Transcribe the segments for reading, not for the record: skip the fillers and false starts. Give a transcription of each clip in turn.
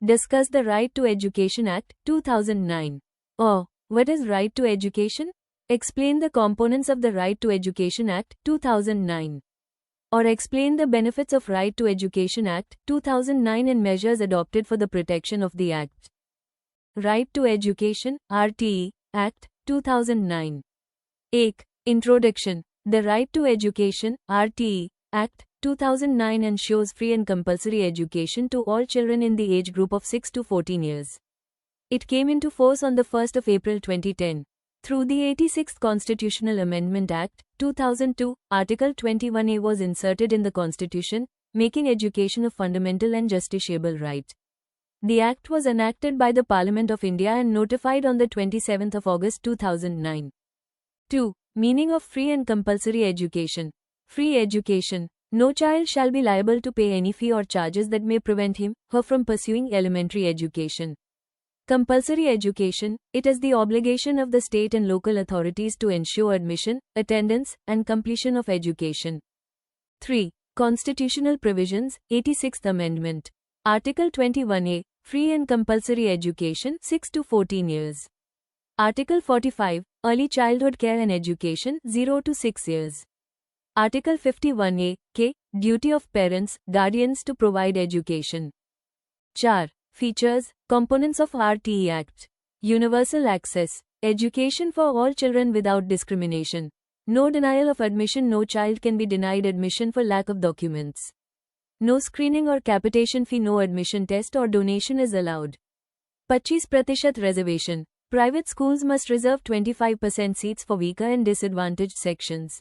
Discuss the Right to Education Act, 2009. Or, what is right to education? Explain the components of the Right to Education Act, 2009. Or explain the benefits of Right to Education Act, 2009 and measures adopted for the protection of the Act. Right to Education, RTE, Act, 2009. 1. Introduction. The Right to Education, RTE, Act, 2009 ensures free and compulsory education to all children in the age group of 6 to 14 years. It came into force on the 1st of April 2010. Through the 86th Constitutional Amendment Act, 2002, Article 21A was inserted in the Constitution, making education a fundamental and justiciable right. The Act was enacted by the Parliament of India and notified on the 27th of August 2009. 2. Meaning of free and compulsory education. Free education. No child shall be liable to pay any fee or charges that may prevent him, her from pursuing elementary education. Compulsory education. It is the obligation of the state and local authorities to ensure admission, attendance, and completion of education. 3. Constitutional provisions, 86th Amendment. Article 21A. Free and compulsory education, 6 to 14 years. Article 45. Early childhood care and education, 0 to 6 years. Article 51A, K. Duty of parents, guardians to provide education. 4. Features, components of RTE Act. Universal access. Education for all children without discrimination. No denial of admission. No child can be denied admission for lack of documents. No screening or capitation fee. No admission test or donation is allowed. 25% reservation. Private schools must reserve 25% seats for weaker and disadvantaged sections.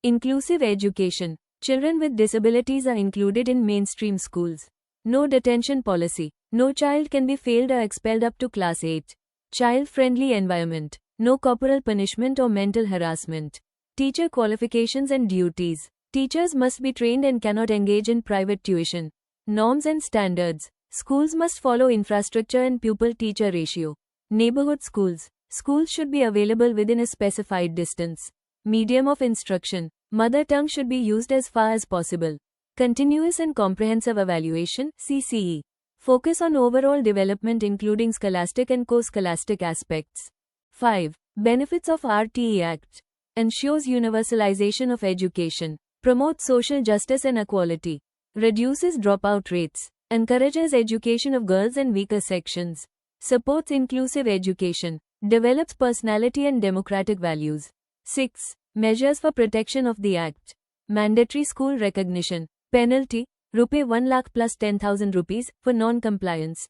Inclusive education. Children with disabilities are included in mainstream schools. No detention policy. No child can be failed or expelled up to class 8. Child-friendly environment. No corporal punishment or mental harassment. Teacher qualifications and duties. Teachers must be trained and cannot engage in private tuition. Norms and standards. Schools must follow infrastructure and pupil-teacher ratio. Neighborhood schools. Schools should be available within a specified distance. Medium of instruction. Mother tongue should be used as far as possible. Continuous and comprehensive evaluation, CCE. Focus on overall development including scholastic and co-scholastic aspects. 5. Benefits of RTE Act. Ensures universalization of education. Promotes social justice and equality. Reduces dropout rates. Encourages education of girls and weaker sections. Supports inclusive education. Develops personality and democratic values. 6. Measures for protection of the Act. Mandatory school recognition. Penalty, ₹1 lakh plus 10,000 rupees, for non-compliance.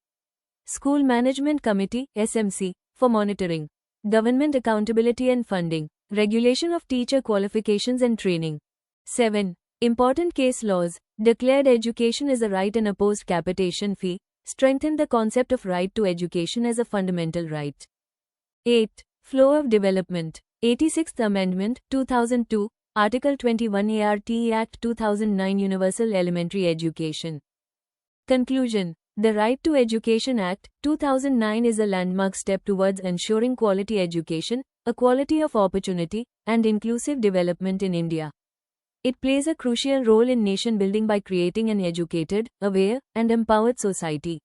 School Management Committee, SMC, for monitoring. Government accountability and funding. Regulation of teacher qualifications and training. 7. Important case laws. Declared education is a right and opposed capitation fee. Strengthened the concept of right to education as a fundamental right. 8. Flow of development. 86th Amendment, 2002, Article 21 RTE Act 2009 Universal Elementary Education. Conclusion. The Right to Education Act, 2009 is a landmark step towards ensuring quality education, equality of opportunity, and inclusive development in India. It plays a crucial role in nation building by creating an educated, aware, and empowered society.